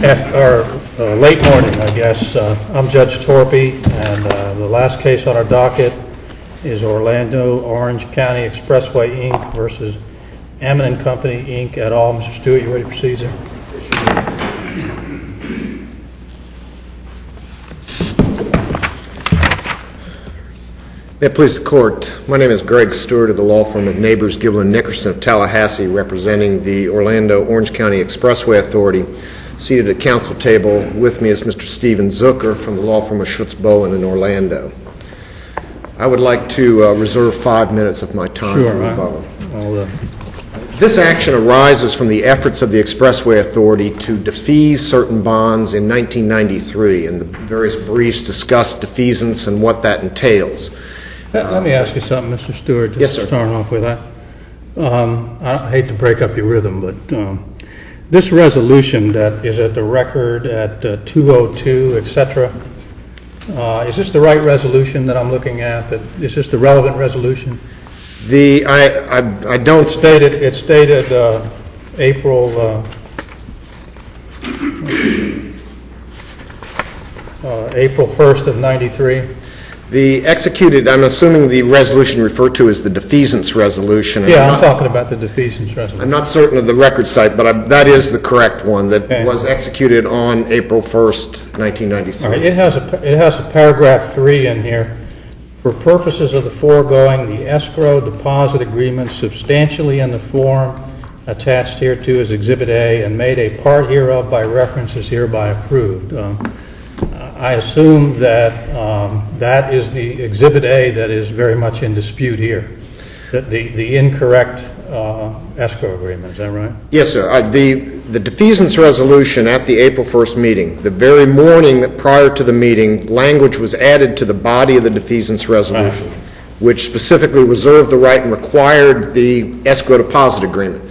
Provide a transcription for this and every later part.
late morning, I guess. I'm Judge Torpy, and the last case on our docket is Orlando Orange County Expressway, Inc. versus EMMET Company, Inc. et al. Mr. Stewart, you ready to proceed, sir? May it please the Court, my name is Greg Stewart of the law firm of Neighbors, Giblin, Nickerson of Tallahassee, representing the Orlando Orange County Expressway Authority. Seated at council table with me is Mr. Stephen Zucker from the law firm of Schutz Bowen in Orlando. I would like to reserve 5 minutes of my time for rebuttal. This action arises from the efforts of the Expressway Authority to defease certain bonds in 1993, and the various briefs discuss defeasance and what that entails. Let me ask you something, Mr. Stewart. Yes, sir. Starting off with that. I hate to break up your rhythm, but this resolution that is at the record at 202, etc., is this the right resolution that I'm looking at? Is this the relevant resolution? I don't... It stated April 1st of 93. The executed, I'm assuming the resolution referred to as the defeasance resolution. Yeah, I'm talking about the defeasance resolution. I'm not certain of the record site, but that is the correct one that was executed on April 1st, 1993. All right, it has a paragraph 3 in here. For purposes of the foregoing, the escrow deposit agreement substantially in the form attached hereto as Exhibit A and made a part hereof by reference is hereby approved. I assume that that is the Exhibit A that is very much in dispute here, that the incorrect escrow agreement. Is that right? Yes, sir. The defeasance resolution at the April 1st meeting, the very morning prior to the meeting, language was added to the body of the defeasance resolution, which specifically reserved the right and required the escrow deposit agreement.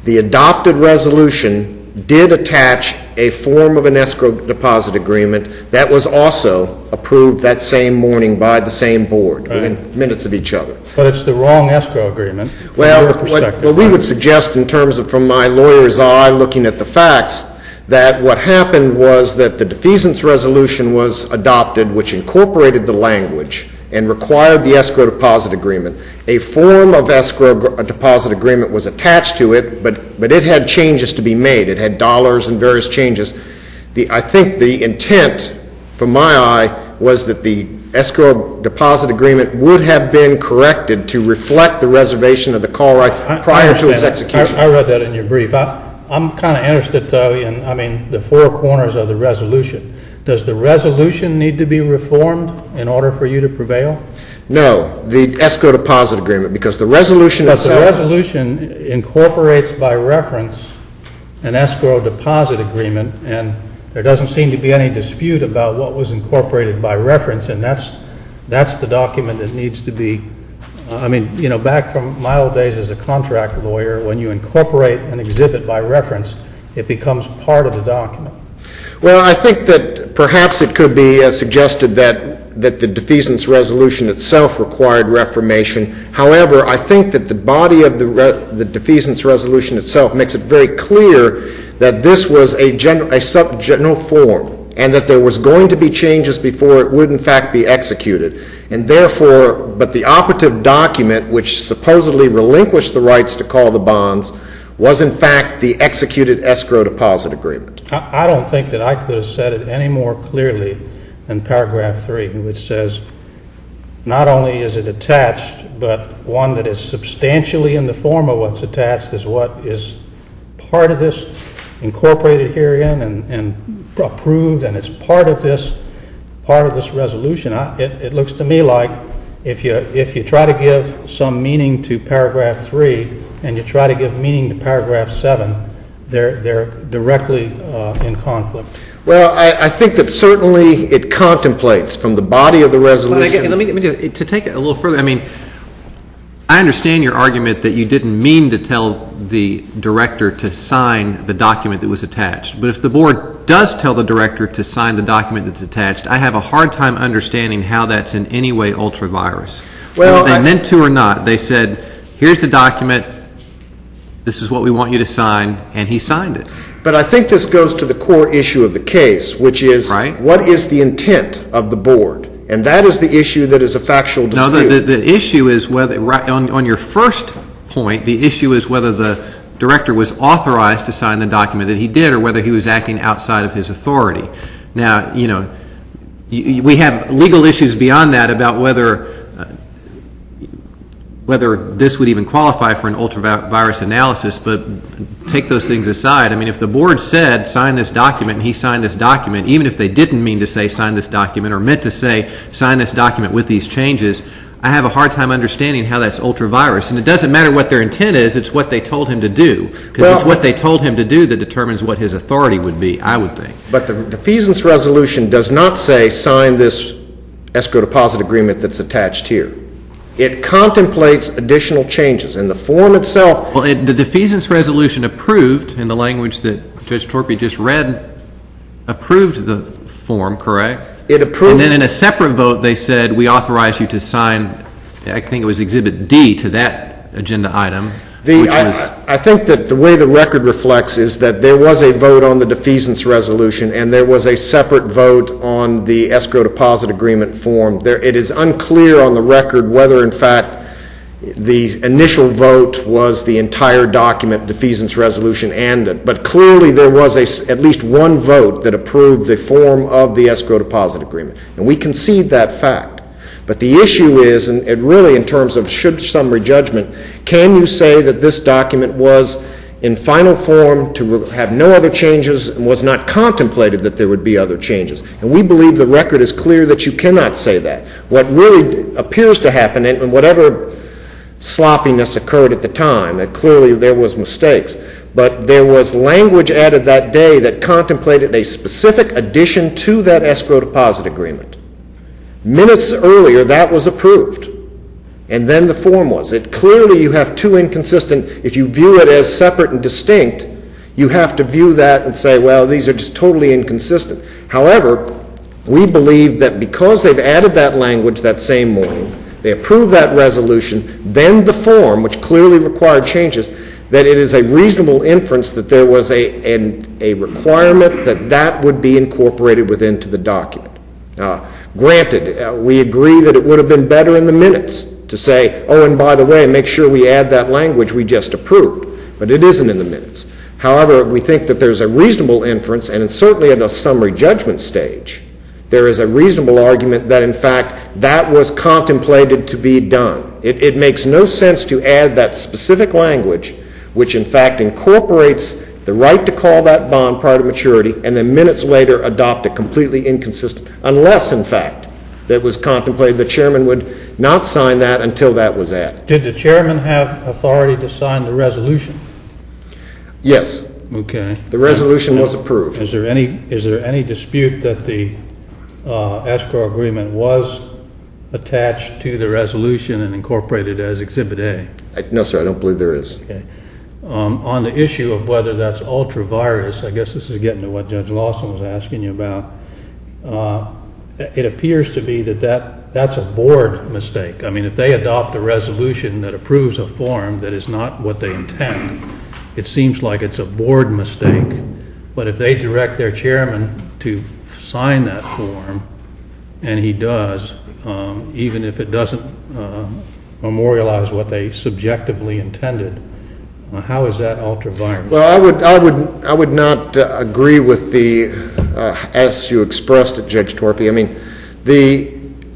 The adopted resolution did attach a form of an escrow deposit agreement that was also approved that same morning by the same board within minutes of each other. But it's the wrong escrow agreement from your perspective. What we would suggest in terms of, from my lawyer's eye looking at the facts, that what happened was that the defeasance resolution was adopted, which incorporated the language and required the escrow deposit agreement. A form of escrow deposit agreement was attached to it, but it had changes to be made. It had dollars and various changes. I think the intent, from my eye, was that the escrow deposit agreement would have been corrected to reflect the reservation of the call right prior to its execution. I read that in your brief. I'm kind of interested, though, in the four corners of the resolution. Does the resolution need to be reformed in order for you to prevail? No, the escrow deposit agreement, because the resolution itself... But the resolution incorporates by reference an escrow deposit agreement, and there doesn't seem to be any dispute about what was incorporated by reference, and that's the document that needs to be... back from my old days as a contract lawyer, when you incorporate an exhibit by reference, it becomes part of the document. Well, I think that perhaps it could be suggested that the defeasance resolution itself required reformation. However, I think that the body of the defeasance resolution itself makes it very clear that this was a general form and that there was going to be changes before it would in fact be executed. And therefore, but the operative document, which supposedly relinquished the rights to call the bonds, was in fact the executed escrow deposit agreement. I don't think that I could have said it any more clearly than paragraph 3, which says not only is it attached, but one that is substantially in the form of what's attached is what is part of this, incorporated herein and approved, and it's part of this resolution. It looks to me like if you try to give some meaning to paragraph 3 and you try to give meaning to paragraph 7, they're directly in conflict. Well, I think that certainly it contemplates from the body of the resolution. Let me to take it a little further. I understand your argument that you didn't mean to tell the director to sign the document that was attached. But if the board does tell the director to sign the document that's attached, I have a hard time understanding how that's in any way ultra-virus. Well, whether they meant to or not, they said, here's the document, this is what we want you to sign, and he signed it. But I think this goes to the core issue of the case, which is Right. what is the intent of the board? And that is the issue that is a factual dispute. No, the issue is whether, on your first point, the issue is whether the director was authorized to sign the document that he did or whether he was acting outside of his authority. Now, we have legal issues beyond that about whether this would even qualify for an ultravirus analysis, but take those things aside. I mean, if the board said, sign this document, and he signed this document, even if they didn't mean to say sign this document or meant to say sign this document with these changes, I have a hard time understanding how that's ultravirus. And it doesn't matter what their intent is, it's what they told him to do. Because it's what they told him to do that determines what his authority would be, I would think. But the defeasance resolution does not say sign this escrow deposit agreement that's attached here. It contemplates additional changes, and the form itself... Well, the defeasance resolution approved, in the language that Judge Torpey just read, approved the form, correct? It approved... And then in a separate vote, they said, we authorize you to sign, I think it was Exhibit D to that agenda item, which was... I think that the way the record reflects is that there was a vote on the defeasance resolution and there was a separate vote on the escrow deposit agreement form. It is unclear on the record whether, in fact, the initial vote was the entire document, defeasance resolution, and it. But clearly there was at least one vote that approved the form of the escrow deposit agreement. And we concede that fact. But the issue is, and it really in terms of summary judgment, can you say that this document was in final form to have no other changes and was not contemplated that there would be other changes? And we believe the record is clear that you cannot say that. What really appears to happen, and whatever sloppiness occurred at the time, that clearly there was mistakes, but there was language added that day that contemplated a specific addition to that escrow deposit agreement. Minutes earlier, that was approved. And then the form was. Clearly, you have two inconsistent. If you view it as separate and distinct, you have to view that and say, well, these are just totally inconsistent. However, we believe that because they've added that language that same morning, they approved that resolution, then the form, which clearly required changes, that it is a reasonable inference that there was a requirement that that would be incorporated within the document. Granted, we agree that it would have been better in the minutes to say, oh, and by the way, make sure we add that language we just approved. But it isn't in the minutes. However, we think that there's a reasonable inference, and certainly at a summary judgment stage, there is a reasonable argument that, in fact, that was contemplated to be done. It makes no sense to add that specific language, which, in fact, incorporates the right to call that bond prior to maturity, and then minutes later adopt a completely inconsistent, unless, in fact, that was contemplated the chairman would not sign that until that was added. Did the chairman have authority to sign the resolution? Yes. Okay. The resolution was approved. Is there any dispute that the escrow agreement was attached to the resolution and incorporated as Exhibit A? No, sir, I don't believe there is. Okay. On the issue of whether that's ultra-virus, I guess this is getting to what Judge Lawson was asking you about. It appears to be that's a board mistake. I mean, if they adopt a resolution that approves a form that is not what they intend, it seems like it's a board mistake. But if they direct their chairman to sign that form, and he does, even if it doesn't memorialize what they subjectively intended, how is that ultra-virus? Well, I would not agree with as you expressed it, Judge Torpey. I mean,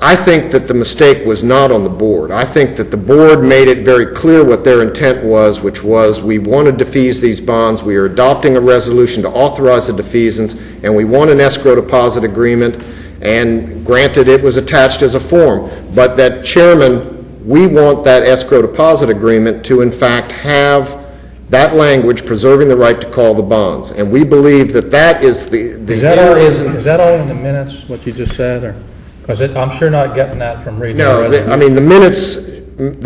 I think that the mistake was not on the board. I think that the board made it very clear what their intent was, which was we want to defease these bonds. We are adopting a resolution to authorize the defeasance, and we want an escrow deposit agreement. And granted, it was attached as a form, but that chairman, we want that escrow deposit agreement to, in fact, have that language preserving the right to call the bonds. And we believe that that is the Is that all in the minutes, what you just said? Because I'm sure not getting that from reading the resolution. No, I mean, the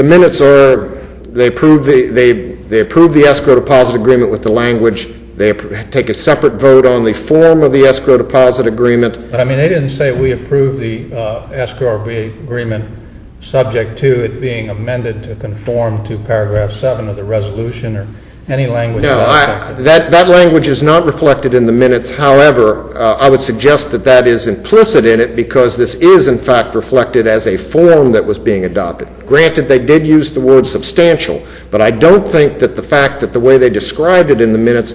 minutes are, they approve the escrow deposit agreement with the language. They take a separate vote on the form of the escrow deposit agreement. But I mean, they didn't say we approve the escrow agreement subject to it being amended to conform to paragraph 7 of the resolution, or any language No, about that language is not reflected in the minutes. However, I would suggest that that is implicit in it because this is, in fact, reflected as a form that was being adopted. Granted, they did use the word substantial, but I don't think that the fact that the way they described it in the minutes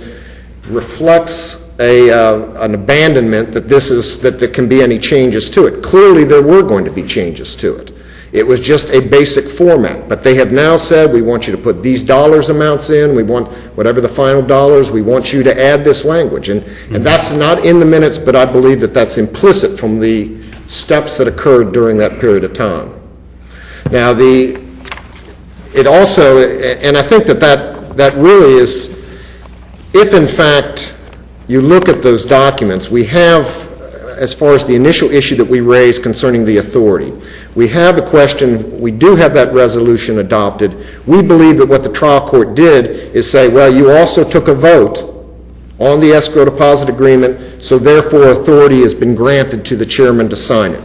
reflects an abandonment that that there can be any changes to it. Clearly, there were going to be changes to it. It was just a basic format, but they have now said, we want you to put these dollars amounts in, we want whatever the final dollars, we want you to add this language. And that's not in the minutes, but I believe that that's implicit from the steps that occurred during that period of time. Now, it also, and I think that really is, if in fact you look at those documents, we have, as far as the initial issue that we raised concerning the authority, we have a question, we do have that resolution adopted. We believe that what the trial court did is say, well, you also took a vote on the escrow deposit agreement, so therefore authority has been granted to the chairman to sign it.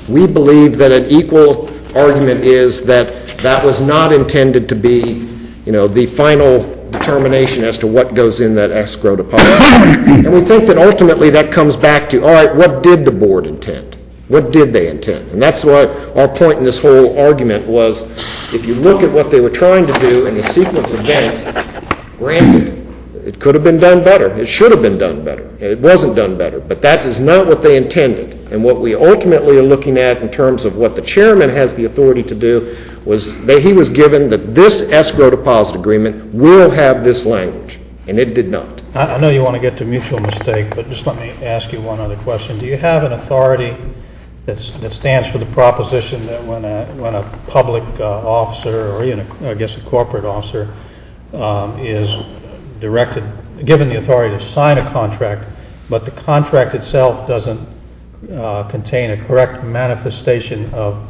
We believe that an equal argument is that that was not intended to be, the final determination as to what goes in that escrow deposit. And we think that ultimately that comes back to, all right, what did the board intend? What did they intend? And that's why our point in this whole argument was, if you look at what they were trying to do in the sequence of events, granted, it could have been done better. It should have been done better. It wasn't done better. But that is not what they intended. And what we ultimately are looking at in terms of what the chairman has the authority to do was that he was given that this escrow deposit agreement will have this language, and it did not. I know you want to get to mutual mistake, but just let me ask you one other question. Do you have an authority that stands for the proposition that when a public officer, or even a corporate officer, is given the authority to sign a contract, but the contract itself doesn't contain a correct manifestation of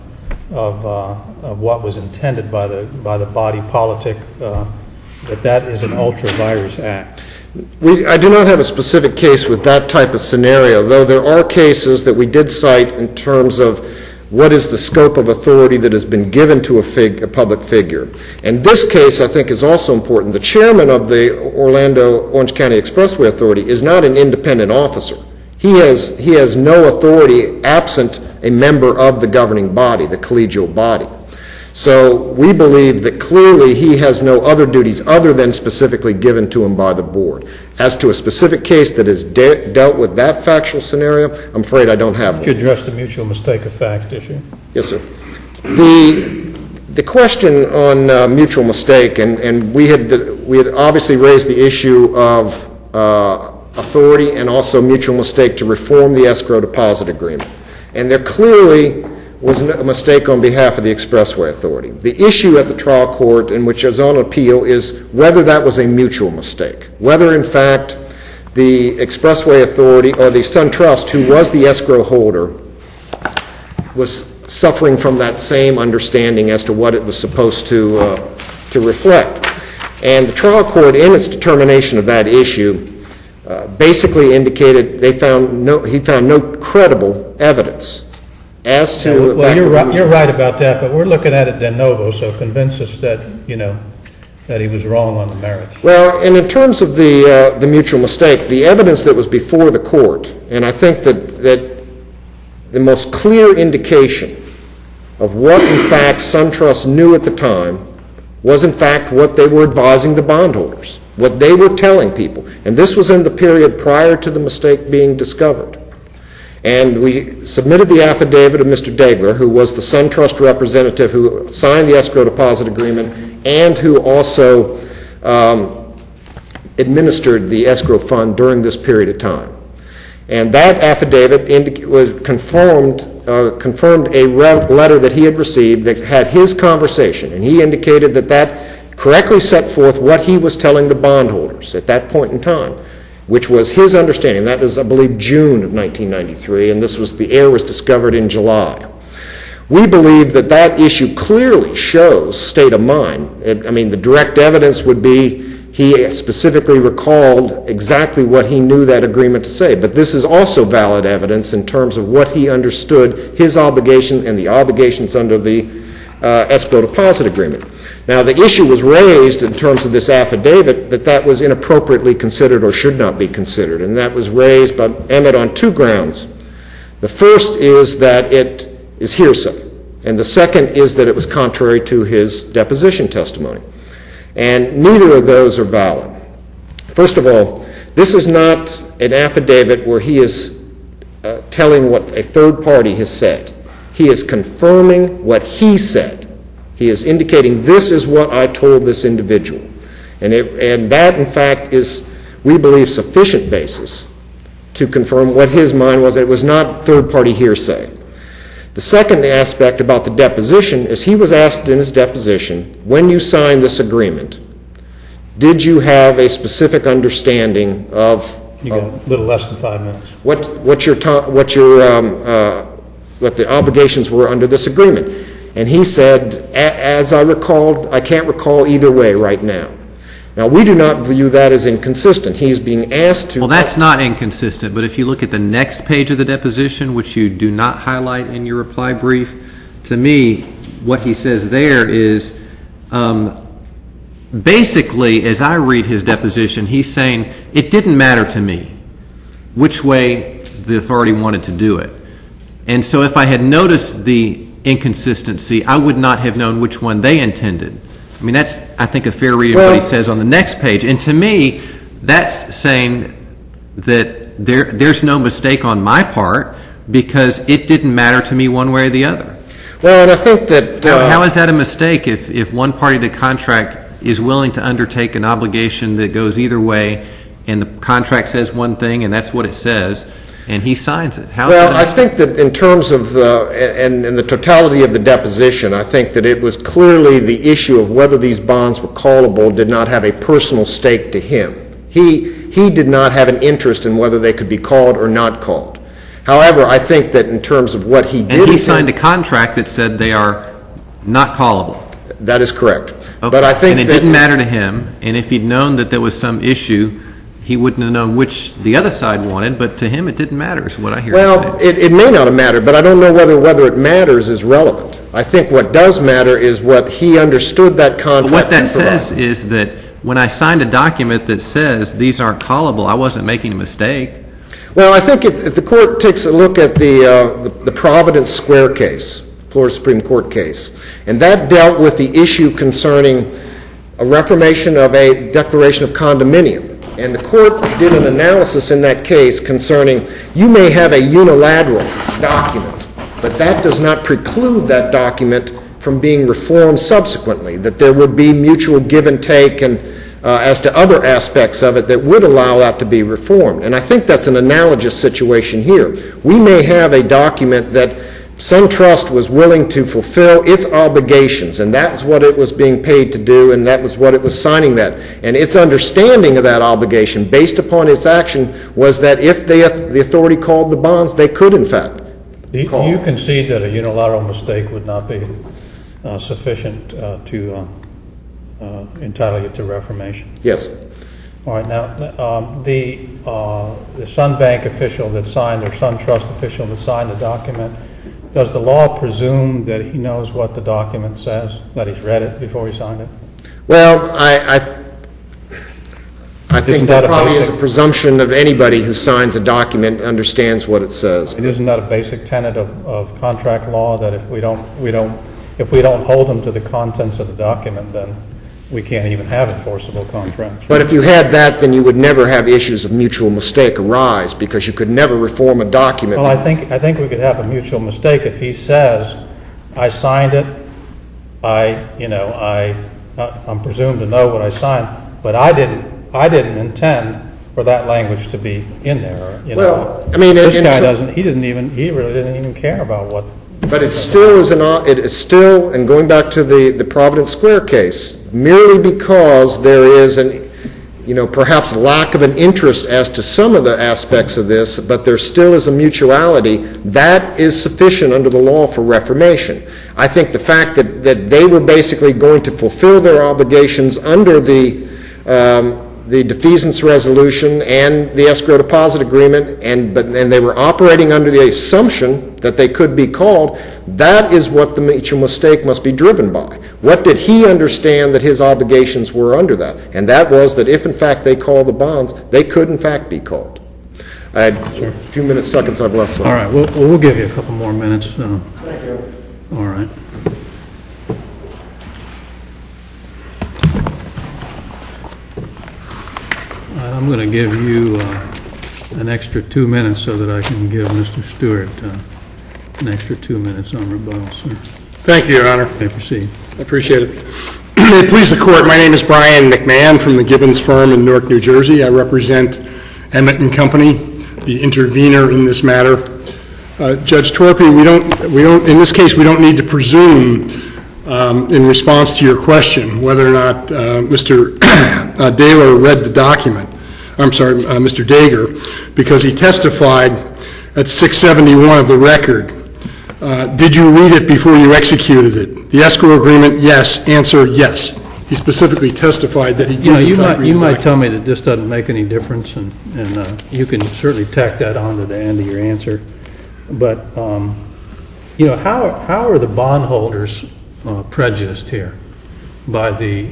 what was intended by the body politic, that is an ultra-virus act? I do not have a specific case with that type of scenario, though there are cases that we did cite in terms of what is the scope of authority that has been given to a public figure. And this case, I think, is also important. The chairman of the Orange County Expressway Authority is not an independent officer. He has no authority absent a member of the governing body, the collegial body. So we believe that clearly he has no other duties other than specifically given to him by the board. As to a specific case that has dealt with that factual scenario, I'm afraid I don't have one. Could you address the mutual mistake of fact issue? Yes, sir. The question on mutual mistake, and we had obviously raised the issue of authority and also mutual mistake to reform the escrow deposit agreement. And there clearly was a mistake on behalf of the Expressway Authority. The issue at the trial court, and which is on appeal, is whether that was a mutual mistake, whether in fact the Expressway Authority or the Sun Trust, who was the escrow holder, was suffering from that same understanding as to what it was supposed to reflect. And the trial court, in its determination of that issue, basically indicated he found no credible evidence as to. Well, you're right about that, but we're looking at it de novo, so convince us that that he was wrong on the merits. Well, and in terms of the mutual mistake, the evidence that was before the court, and I think that the most clear indication of what in fact SunTrust knew at the time was in fact what they were advising the bondholders, what they were telling people. And this was in the period prior to the mistake being discovered. And we submitted the affidavit of Mr. Degler, who was the SunTrust representative who signed the escrow deposit agreement and who also administered the escrow fund during this period of time. And that affidavit confirmed a letter that he had received that had his conversation, and he indicated that correctly set forth what he was telling the bondholders at that point in time, which was his understanding. That was, I believe, June of 1993, and the error was discovered in July. We believe that issue clearly shows state of mind. The direct evidence would be he specifically recalled exactly what he knew that agreement to say. But this is also valid evidence in terms of what he understood his obligation and the obligations under the escrow deposit agreement. Now, the issue was raised in terms of this affidavit that was inappropriately considered or should not be considered, and that was raised by EMMET on two grounds. The first is that it is hearsay, and the second is that it was contrary to his deposition testimony. And neither of those are valid. First of all, this is not an affidavit where he is telling what a third party has said. He is confirming what he said. He is indicating, this is what I told this individual. And that, in fact, is, we believe, sufficient basis to confirm what his mind was. It was not third-party hearsay. The second aspect about the deposition is he was asked in his deposition, when you signed this agreement, did you have a specific understanding of You got a little less than 5 minutes. what the obligations were under this agreement? And he said, as I recalled, I can't recall either way right now. Now, we do not view that as inconsistent. He's being asked to... Well, that's not inconsistent, but if you look at the next page of the deposition, which you do not highlight in your reply brief, to me, what he says there is, basically, as I read his deposition, he's saying, it didn't matter to me which way the authority wanted to do it. And so if I had noticed the inconsistency, I would not have known which one they intended. I mean, that's, I think, a fair reading of what he says on the next page. And to me, that's saying that there's no mistake on my part because it didn't matter to me one way or the other. Well, and I think that... How is that a mistake if one party to the contract is willing to undertake an obligation that goes either way and the contract says one thing and that's what it says, and he signs it? Well, I think that in terms of the totality of the deposition, I think that it was clearly the issue of whether these bonds were callable did not have a personal stake to him. He did not have an interest in whether they could be called or not called. However, I think that in terms of what he did... And he signed a contract that said they are not callable. That is correct. Okay. But I think and it didn't matter to him, and if he'd known that there was some issue, he wouldn't have known which the other side wanted, but to him it didn't matter, is what I hear you say. Well, it may not have mattered, but I don't know whether it matters is relevant. I think what does matter is what he understood that contract But what that to provide. says is that when I signed a document that says these aren't callable, I wasn't making a mistake. Well, I think if the court takes a look at the Providence Square case, Florida Supreme Court case, and that dealt with the issue concerning a reformation of a declaration of condominium. And the court did an analysis in that case concerning, you may have a unilateral document, but that does not preclude that document from being reformed subsequently, that there would be mutual give and take and as to other aspects of it that would allow that to be reformed. And I think that's an analogous situation here. We may have a document that SunTrust was willing to fulfill its obligations, and that's what it was being paid to do, and that was what it was signing that. And its understanding of that obligation, based upon its action, was that if the authority called the bonds, they could, in fact, call. You concede that a unilateral mistake would not be sufficient to entitle you to reformation? Yes. All right. Now, the SunBank official that signed, or SunTrust official that signed the document, does the law presume that he knows what the document says, that he's read it before he signed it? Well, I think that probably is a basic presumption of anybody who signs a document understands what it says. And isn't that a basic tenet of contract law, that if we don't hold them to the contents of the document, then we can't even have enforceable contracts? But if you had that, then you would never have issues of mutual mistake arise, because you could never reform a document. Well, I think we could have a mutual mistake if he says, "I signed it. I'm presumed to know what I signed, but I didn't intend for that language to be in there." Well, I mean, this guy doesn't. He really didn't even care about what. But it still is and going back to the Providence Square case, merely because there is perhaps lack of an interest as to some of the aspects of this, but there still is a mutuality, that is sufficient under the law for reformation. I think the fact that they were basically going to fulfill their obligations under the the defeasance resolution and the escrow deposit agreement, and they were operating under the assumption that they could be called, that is what the mutual mistake must be driven by. What did he understand that his obligations were under that? And that was that if, in fact, they called the bonds, they could, in fact, be called. I had a few seconds I've left. So. All right, we'll give you a couple more minutes. Thank you. All right. I'm going to give you an extra 2 minutes so that I can give Mr. Stewart an extra 2 minutes on rebuttal, sir. Thank you, Your Honor. You may proceed. I appreciate it. May it please the Court, my name is Brian McMahon from the Gibbons firm in Newark, New Jersey. I represent Emmett and Company, the intervener in this matter. Judge Torpy, in this case, we don't need to presume in response to your question whether or not Mr. Daler read the document. I'm sorry, Mr. Dager, because he testified at 671 of the record. Did you read it before you executed it? The escrow agreement, yes. Answer, yes. He specifically testified that he did. You might tell me that this doesn't make any difference, and you can certainly tack that on to the end of your answer. But how are the bondholders prejudiced here by the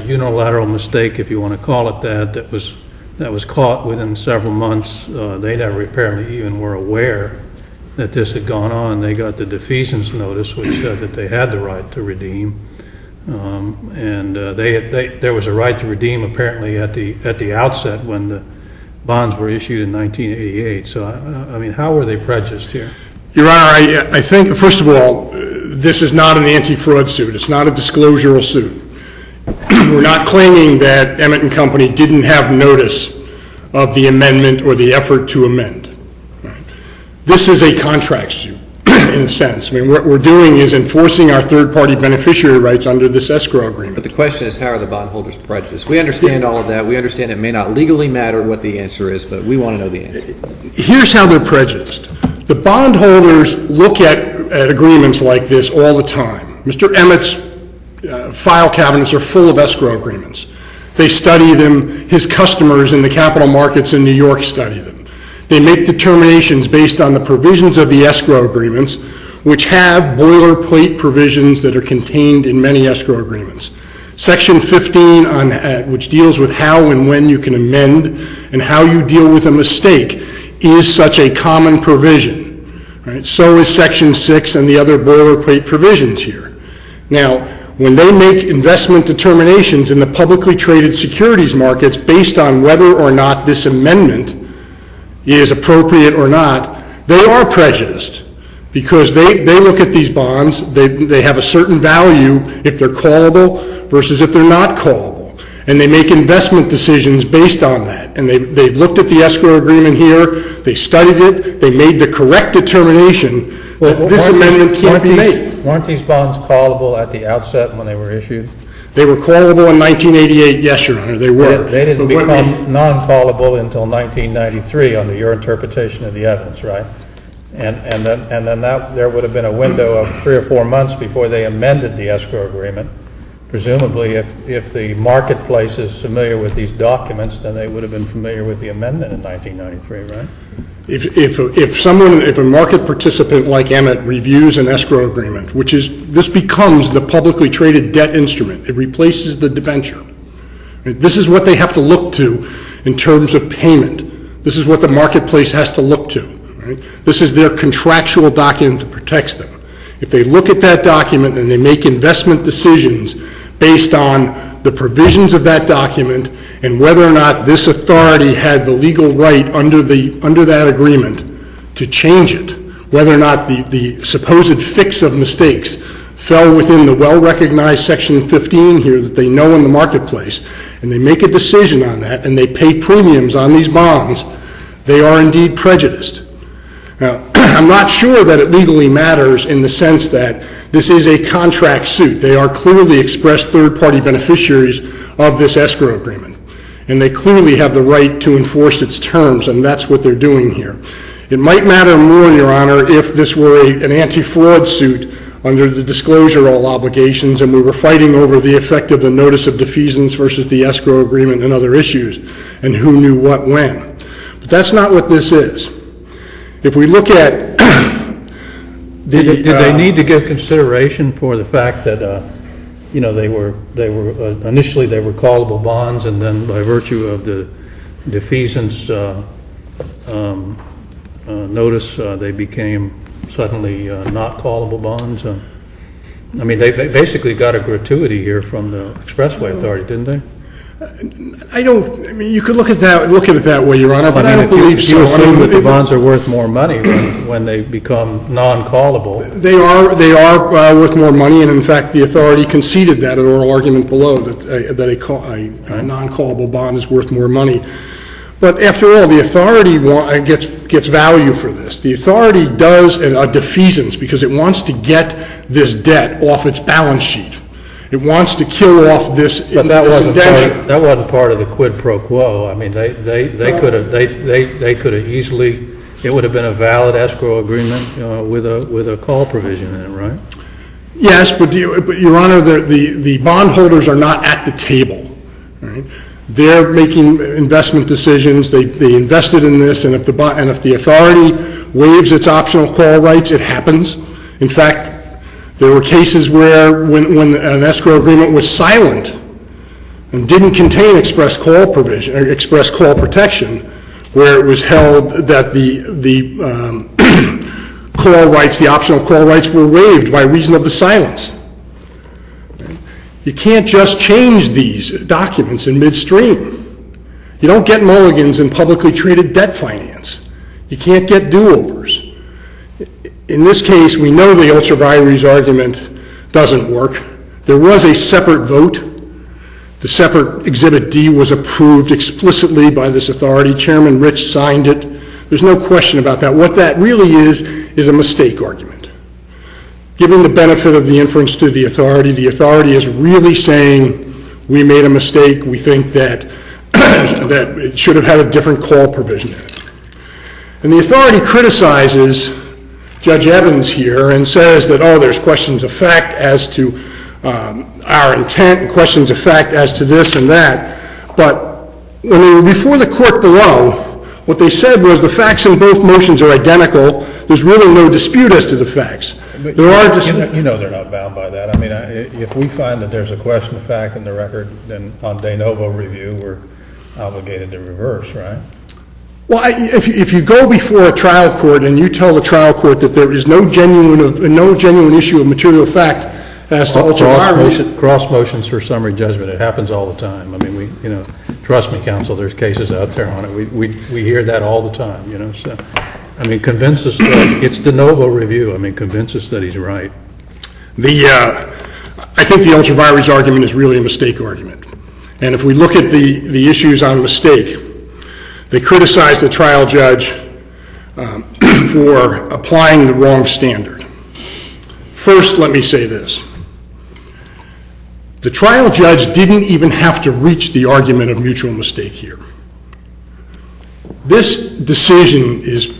unilateral mistake, if you want to call it that was caught within several months? They never apparently even were aware that this had gone on. They got the defeasance notice, which said that they had the right to redeem, and there was a right to redeem apparently at the outset when the bonds were issued in 1988. So, I mean, how were they prejudiced here? Your Honor, I think, first of all, this is not an anti-fraud suit. It's not a disclosural suit. We're not claiming that Emmett and Company didn't have notice of the amendment or the effort to amend. Right? This is a contract suit, in a sense. I mean, what we're doing is enforcing our third-party beneficiary rights under this escrow agreement. But the question is, how are the bondholders prejudiced? We understand all of that. We understand it may not legally matter what the answer is, but we want to know the answer. Here's how they're prejudiced. The bondholders look at agreements like this all the time. Mr. Emmett's file cabinets are full of escrow agreements. They study them. His customers in the capital markets in New York study them. They make determinations based on the provisions of the escrow agreements, which have boilerplate provisions that are contained in many escrow agreements. Section 15, which deals with how and when you can amend and how you deal with a mistake, is such a common provision. Right? So is Section 6 and the other boilerplate provisions here. Now, when they make investment determinations in the publicly traded securities markets based on whether or not this amendment is appropriate or not, they are prejudiced because they look at these bonds, they have a certain value if they're callable versus if they're not callable. And they make investment decisions based on that. And they've looked at the escrow agreement here, they studied it, they made the correct determination that this amendment can't be made. Weren't these bonds callable at the outset when they were issued? They were callable in 1988, yes, Your Honor, they were. They didn't become non-callable until 1993 under your interpretation of the evidence, right? And then there would have been a window of 3 or 4 months before they amended the escrow agreement. Presumably, if the marketplace is familiar with these documents, then they would have been familiar with the amendment in 1993, right? If a market participant like Emmett reviews an escrow agreement, this becomes the publicly traded debt instrument. It replaces the debenture. This is what they have to look to in terms of payment. This is what the marketplace has to look to. Right? This is their contractual document that protects them. If they look at that document and they make investment decisions based on the provisions of that document and whether or not this authority had the legal right under that agreement to change it, whether or not the supposed fix of mistakes fell within the well-recognized Section 15 here that they know in the marketplace, and they make a decision on that and they pay premiums on these bonds, they are indeed prejudiced. Now, I'm not sure that it legally matters in the sense that this is a contract suit. They are clearly expressed third-party beneficiaries of this escrow agreement, and they clearly have the right to enforce its terms, and that's what they're doing here. It might matter more, Your Honor, if this were an anti-fraud suit under the disclosure all obligations, and we were fighting over the effect of the notice of defeasance versus the escrow agreement and other issues, and who knew what when. But that's not what this is. If we look at Did they need to give consideration for the fact that, they were initially they were callable bonds, and then by virtue of the defeasance notice, they became suddenly not callable bonds? They basically got a gratuity here from the Expressway Authority, didn't they? You could look at it that way, Your Honor, but I don't believe so. You assume that the bonds are worth more money when they become non-callable. They are worth more money, and in fact, the authority conceded that at oral argument below, that a non-callable bond is worth more money. But after all, the authority gets value for this. The authority does a defeasance because it wants to get this debt off its balance sheet. It wants to kill off this indenture. That wasn't part of the quid pro quo. They could have easily. It would have been a valid escrow agreement with a call provision in it, right? Yes, but Your Honor, the bondholders are not at the table. Right? They're making investment decisions. They invested in this, and if the authority waives its optional call rights, it happens. In fact, there were cases where when an escrow agreement was silent and didn't contain express call provision or express call protection, where it was held that the call rights, the optional call rights, were waived by reason of the silence. You can't just change these documents in midstream. You don't get mulligans in publicly traded debt finance. You can't get do-overs. In this case, we know the ultra vires argument doesn't work. There was a separate vote. The separate Exhibit D was approved explicitly by this authority. Chairman Rich signed it. There's no question about that. What that really is a mistake argument. Giving the benefit of the inference to the authority is really saying we made a mistake. We think that that it should have had a different call provision in it. And the authority criticizes Judge Evans here and says that, there's questions of fact as to our intent and questions of fact as to this and that. But when they were before the court below, what they said was the facts in both motions are identical. There's really no dispute as to the facts. But they're not bound by that. If we find that there's a question of fact in the record, then on de novo review, we're obligated to reverse, right? Well, if you go before a trial court and you tell the trial court that there is no genuine issue of material fact as to ultra vires, cross motions for summary judgment, it happens all the time. Trust me, counsel, there's cases out there on it. We hear that all the time. So convince us that it's de novo review. Convince us that he's right. I think the ultra vires argument is really a mistake argument. And if we look at the issues on mistake, they criticize the trial judge for applying the wrong standard. First, let me say this. The trial judge didn't even have to reach the argument of mutual mistake here. This decision is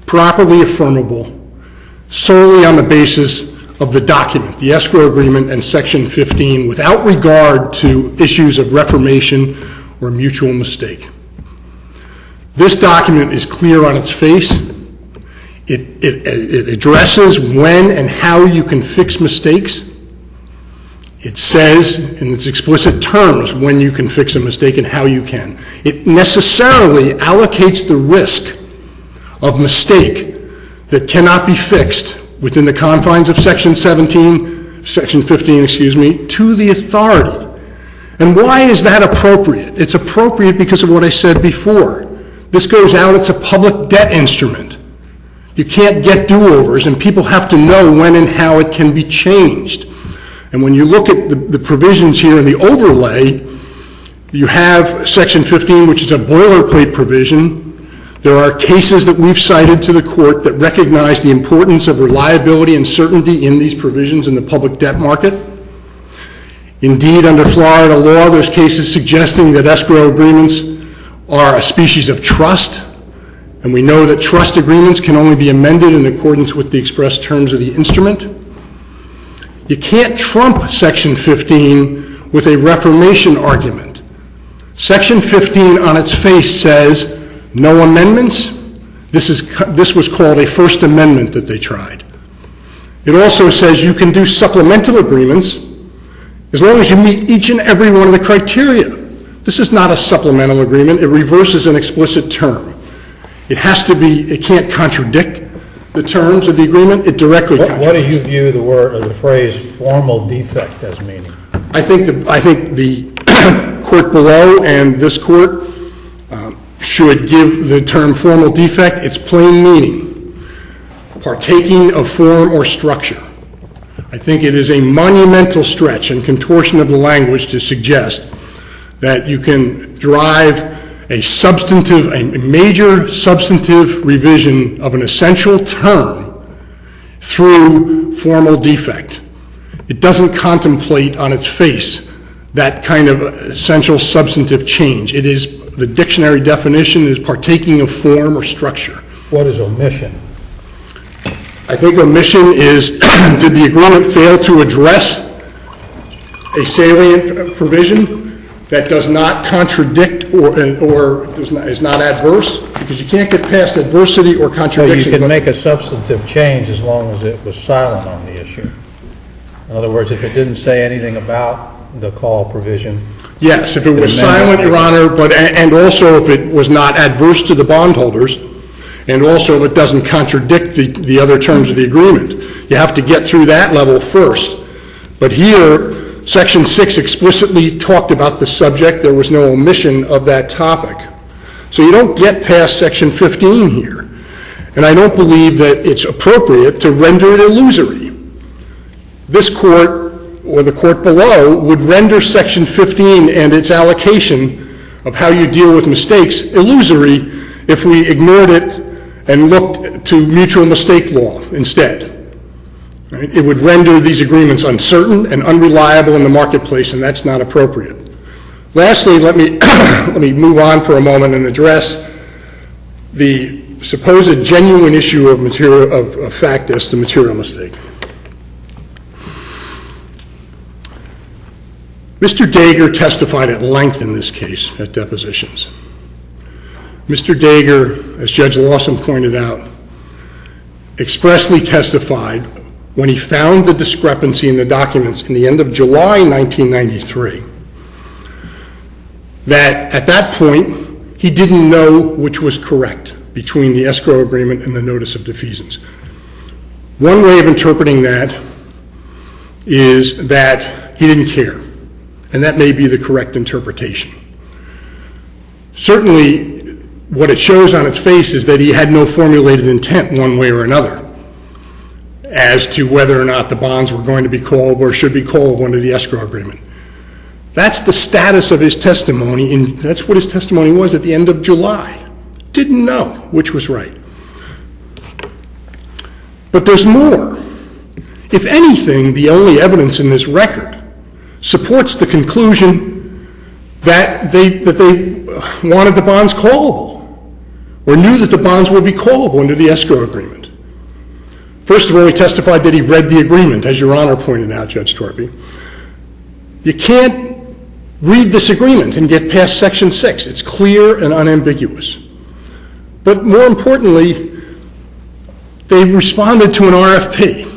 properly affirmable solely on the basis of the document, the escrow agreement and Section 15, without regard to issues of reformation or mutual mistake. This document is clear on its face. It addresses when and how you can fix mistakes. It says in its explicit terms when you can fix a mistake and how you can. It necessarily allocates the risk of mistake that cannot be fixed within the confines of Section 15, to the authority. And why is that appropriate? It's appropriate because of what I said before. This goes out, it's a public debt instrument. You can't get do-overs, and people have to know when and how it can be changed. And when you look at the provisions here in the overlay, you have Section 15, which is a boilerplate provision. There are cases that we've cited to the court that recognize the importance of reliability and certainty in these provisions in the public debt market. Indeed, under Florida law, there's cases suggesting that escrow agreements are a species of trust, and we know that trust agreements can only be amended in accordance with the express terms of the instrument. You can't trump Section 15 with a reformation argument. Section 15 on its face says no amendments. This was called a First Amendment that they tried. It also says you can do supplemental agreements as long as you meet each and every one of the criteria. This is not a supplemental agreement. It reverses an explicit term. It has to be, it can't contradict the terms of the agreement. It directly contradicts. What do you view the word or the phrase formal defect as meaning? I think the court below and this court should give the term formal defect its plain meaning, partaking of form or structure. I think it is a monumental stretch and contortion of the language to suggest that you can drive a major substantive revision of an essential term through formal defect. It doesn't contemplate on its face that kind of essential substantive change. It is, the dictionary definition is partaking of form or structure. What is omission? I think omission is, did the agreement fail to address a salient provision that does not contradict or is not adverse? Because you can't get past adversity or contradiction. So you can make a substantive change as long as it was silent on the issue. In other words, if it didn't say anything about the call provision. Yes, if it was silent, Your Honor, and also if it was not adverse to the bondholders, and also if it doesn't contradict the other terms of the agreement. You have to get through that level first. But here, Section 6 explicitly talked about the subject. There was no omission of that topic. So you don't get past Section 15 here. And I don't believe that it's appropriate to render it illusory. This court, or the court below, would render Section 15 and its allocation of how you deal with mistakes illusory if we ignored it and looked to mutual mistake law instead. Right? It would render these agreements uncertain and unreliable in the marketplace, and that's not appropriate. Lastly, let me move on for a moment and address the supposed genuine issue of fact as to material mistake. Mr. Dager testified at length in this case at depositions. Mr. Dager, as Judge Lawson pointed out, expressly testified when he found the discrepancy in the documents in the end of July 1993 that at that point he didn't know which was correct between the escrow agreement and the notice of defeasance. One way of interpreting that is that he didn't care. And that may be the correct interpretation. Certainly, what it shows on its face is that he had no formulated intent one way or another as to whether or not the bonds were going to be called or should be called under the escrow agreement. That's the status of his testimony, and that's what his testimony was at the end of July. Didn't know which was right. But there's more. If anything, the only evidence in this record supports the conclusion that they wanted the bonds callable or knew that the bonds would be callable under the escrow agreement. First of all, he testified that he read the agreement, as Your Honor pointed out, Judge Torpy. You can't read this agreement and get past Section 6. It's clear and unambiguous. But more importantly, they responded to an RFP.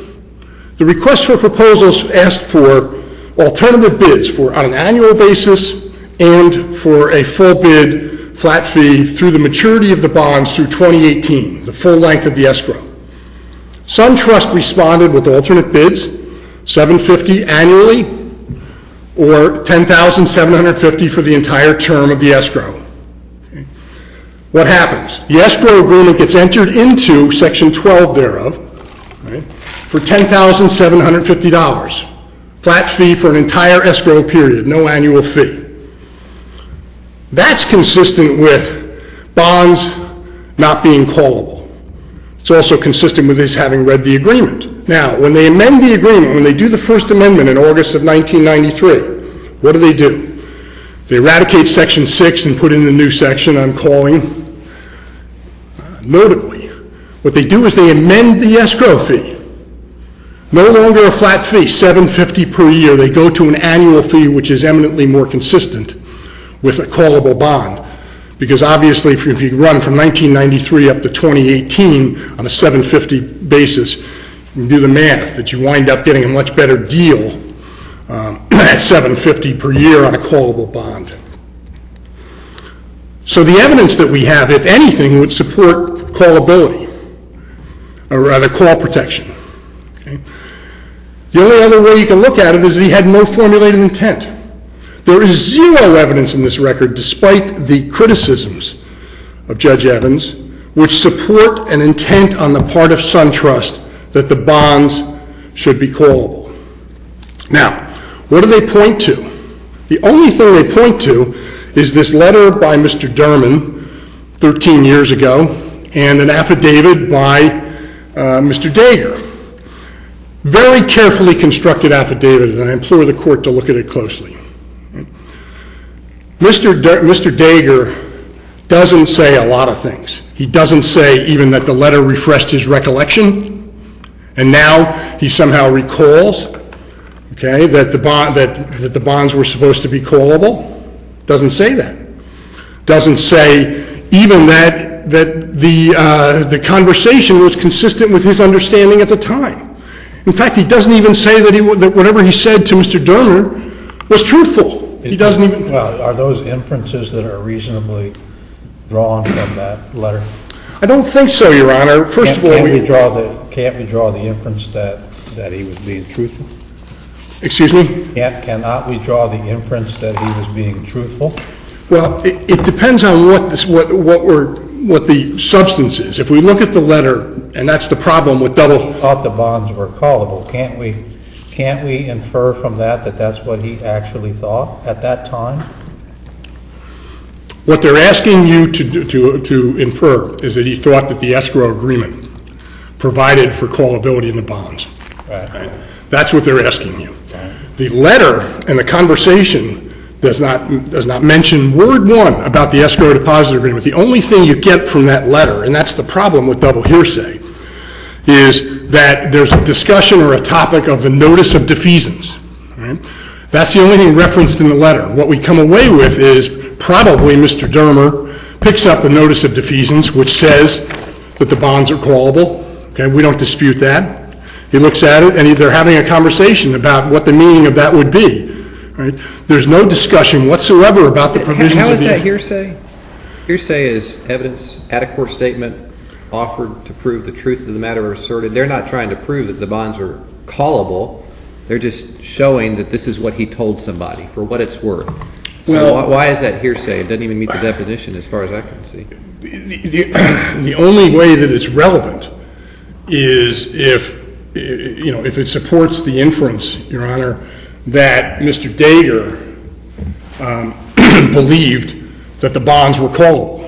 The request for proposals asked for alternative bids on an annual basis and for a full bid flat fee through the maturity of the bonds through 2018, the full length of the escrow. SunTrust responded with alternate bids, $750 annually or $10,750 for the entire term of the escrow. Okay. What happens? The escrow agreement gets entered into Section 12 thereof, right, for $10,750. Flat fee for an entire escrow period, no annual fee. That's consistent with bonds not being callable. It's also consistent with his having read the agreement. Now, when they amend the agreement, when they do the First Amendment in August of 1993, what do? They eradicate Section 6 and put in the new section on calling. Notably, what they do is they amend the escrow fee. No longer a flat fee, $750 per year. They go to an annual fee, which is eminently more consistent with a callable bond. Because obviously, if you run from 1993 up to 2018 on a $750 basis, you can do the math, that you wind up getting a much better deal at $750 per year on a callable bond. So the evidence that we have, if anything, would support callability, or rather call protection. Okay? The only other way you can look at it is that he had no formulated intent. There is zero evidence in this record, despite the criticisms of Judge Evans, which support an intent on the part of SunTrust that the bonds should be callable. Now, what do they point to? The only thing they point to is this letter by Mr. Derman 13 years ago and an affidavit by Mr. Dager. Very carefully constructed affidavit, and I implore the court to look at it closely. Mr. Dager doesn't say a lot of things. He doesn't say even that the letter refreshed his recollection, and now he somehow recalls, okay, that the bonds were supposed to be callable. Doesn't say that. Doesn't say even that the conversation was consistent with his understanding at the time. In fact, he doesn't even say that whatever he said to Mr. Dermer was truthful. He doesn't even. Well, are those inferences that are reasonably drawn from that letter? I don't think so, Your Honor. First of all, can't we draw the inference that he was being truthful? Excuse me? Cannot we draw the inference that he was being truthful? Well, it depends on what the substance is. If we look at the letter, and that's the problem with double. He thought the bonds were callable. Can't we infer from that that's what he actually thought at that time? What they're asking you to infer is that he thought that the escrow agreement provided for callability in the bonds. Right. That's what they're asking you. Right. The letter and the conversation does not mention word one about the escrow deposit agreement. The only thing you get from that letter, and that's the problem with double hearsay, is that there's a discussion or a topic of the notice of defeasance. Right? That's the only thing referenced in the letter. What we come away with is probably Mr. Dermer picks up the notice of defeasance, which says that the bonds are callable. Okay, we don't dispute that. He looks at it, and they're having a conversation about what the meaning of that would be. Right? There's no discussion whatsoever about the provisions How of is the... that hearsay? Hearsay is evidence at a court statement offered to prove the truth of the matter asserted. They're not trying to prove that the bonds are callable. They're just showing that this is what he told somebody for what it's worth. So why is that hearsay? It doesn't even meet the definition as far as I can see. The only way that it's relevant is if it supports the inference, Your Honor, that Mr. Dager believed that the bonds were callable.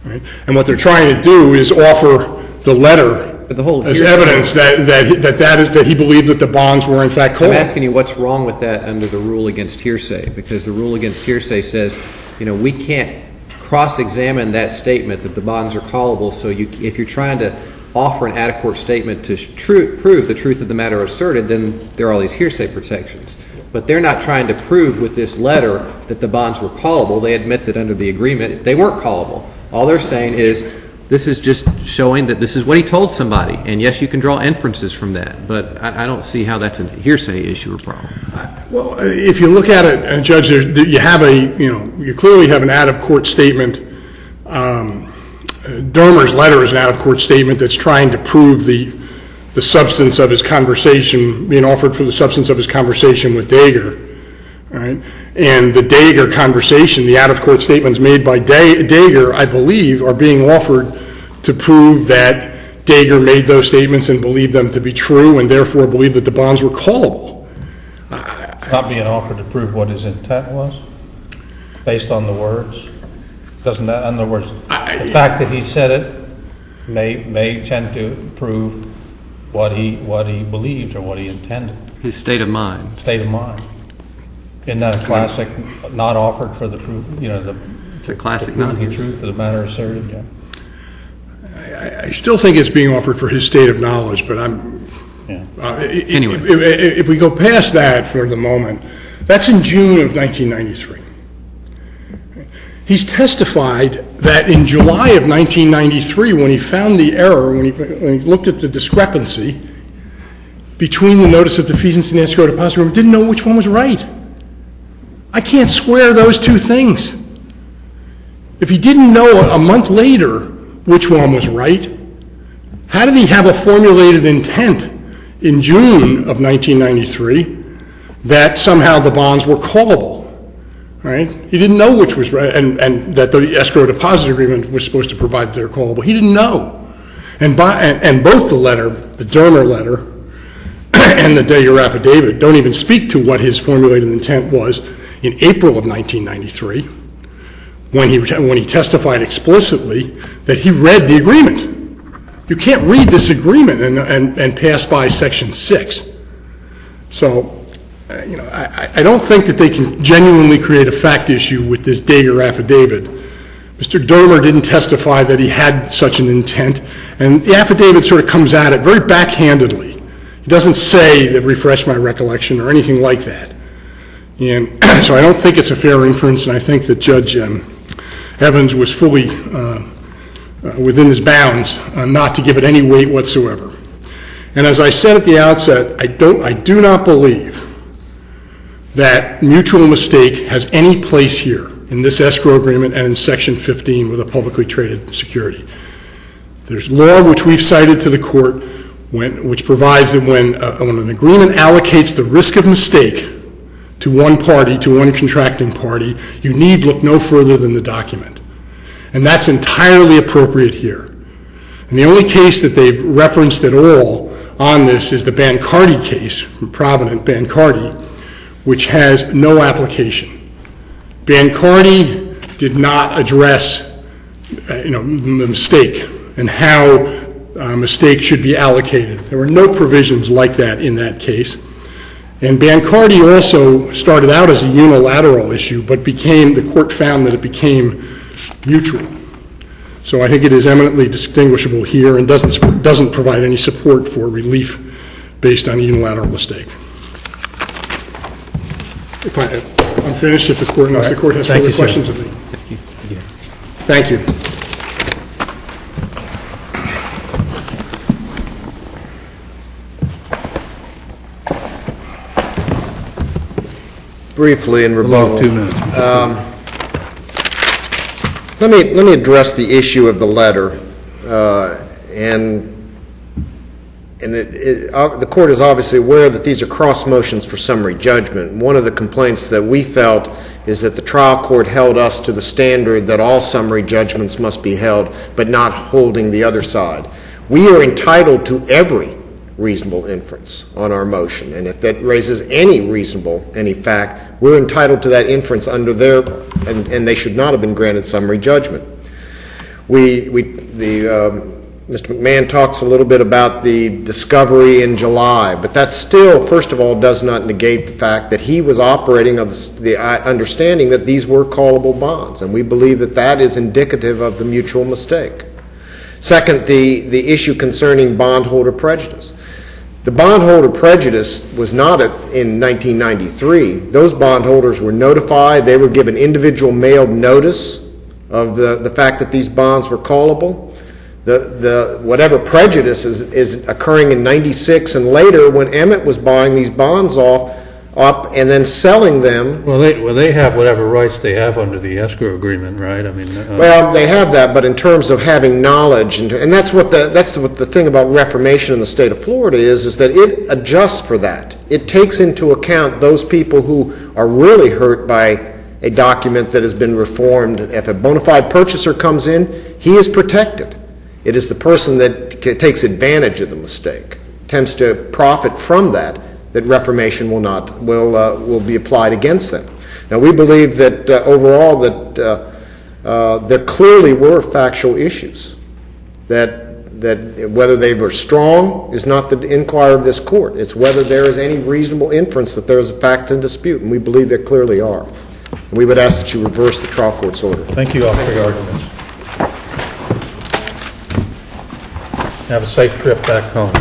Right? And what they're trying to do is offer the letter as evidence that he believed that the bonds were in fact callable. I'm asking you what's wrong with that under the rule against hearsay, because the rule against hearsay says, we can't cross-examine that statement that the bonds are callable, so if you're trying to offer an out-of-court statement to prove the truth of the matter asserted, then there are all these hearsay protections. But they're not trying to prove with this letter that the bonds were callable. They admit that under the agreement they weren't callable. All they're saying is this is just showing that this is what he told somebody. And yes, you can draw inferences from that, but I don't see how that's a hearsay issue or problem. Well, if you look at it, Judge, you clearly have an out-of-court statement. Dermer's letter is an out-of-court statement that's trying to prove the substance of his conversation, being offered for the substance of his conversation with Dager. Right? And the Dager conversation, the out-of-court statements made by Dager, I believe, are being offered to prove that Dager made those statements and believed them to be true and therefore believed that the bonds were callable. Not being offered to prove what his intent was, based on the words? Doesn't that, in other words, the fact that he said it may tend to prove what he believed or what he intended. His state of mind. State of mind. Isn't that a classic, not offered for the proof, it's a classic the truth of the matter asserted, yeah. I still think it's being offered for his state of knowledge, but Anyway. If we go past that for the moment, that's in June of 1993. He's testified that in July of 1993, when he found the error, when he looked at the discrepancy between the notice of deficiency and the escrow deposit room, didn't know which one was right. I can't square those two things. If he didn't know a month later which one was right, how did he have a formulated intent in June of 1993 that somehow the bonds were callable? Right? He didn't know which was right, and that the escrow deposit agreement was supposed to provide they're callable. He didn't know. And both the letter, the Dermer letter, and the Dayer affidavit don't even speak to what his formulated intent was in April of 1993, when he testified explicitly that he read the agreement. You can't read this agreement and pass by Section 6. So, I don't think that they can genuinely create a fact issue with this Dayer affidavit. Mr. Dermer didn't testify that he had such an intent, and the affidavit sort of comes at it very backhandedly. He doesn't say that refresh my recollection or anything like that. And so I don't think it's a fair inference, and I think that Judge Evans was fully within his bounds not to give it any weight whatsoever. And as I said at the outset, I do not believe that mutual mistake has any place here in this escrow agreement and in Section 15 with a publicly traded security. There's law which we've cited to the court which provides that when an agreement allocates the risk of mistake to one party, to one contracting party, you need look no further than the document. And that's entirely appropriate here. And the only case that they've referenced at all on this is the Bancardi case, from Provident Bancardi, which has no application. Bancardi did not address the mistake and how mistake should be allocated. There were no provisions like that in that case. And Bancardi also started out as a unilateral issue, but the court found that it became mutual. So I think it is eminently distinguishable here and doesn't provide any support for relief based on a unilateral mistake. If I'm finished, if the court, unless the court has further questions of me. Thank you. Thank you. Briefly in rebuttal. 2 minutes. Let me address the issue of the letter, the court is obviously aware that these are cross motions for summary judgment. One of the complaints that we felt is that the trial court held us to the standard that all summary judgments must be held, but not holding the other side. We are entitled to every reasonable inference on our motion, and if that raises any fact, we're entitled to that inference under their, and they should not have been granted summary judgment. Mr. McMahon talks a little bit about the discovery in July, but that still, first of all, does not negate the fact that he was operating of the understanding that these were callable bonds, and we believe that that is indicative of the mutual mistake. Second, the issue concerning bondholder prejudice. The bondholder prejudice was not in 1993. Those bondholders were notified. They were given individual mailed notice of the fact that these bonds were callable. Whatever prejudice is occurring in 96 and later when EMMET was buying these bonds up and then selling them. Well, they have whatever rights they have under the escrow agreement, right? I mean, well, they have that, but in terms of having knowledge, and that's what the thing about reformation in the state of Florida is that it adjusts for that. It takes into account those people who are really hurt by a document that has been reformed. If a bona fide purchaser comes in, he is protected. It is the person that takes advantage of the mistake, tends to profit from that reformation will be applied against them. Now, we believe that overall that there clearly were factual issues, that whether they were strong is not the inquiry of this court. It's whether there is any reasonable inference that there is a fact in dispute, and we believe there clearly are. We would ask that you reverse the trial court's order. thank you all for your arguments. Have a safe trip back home.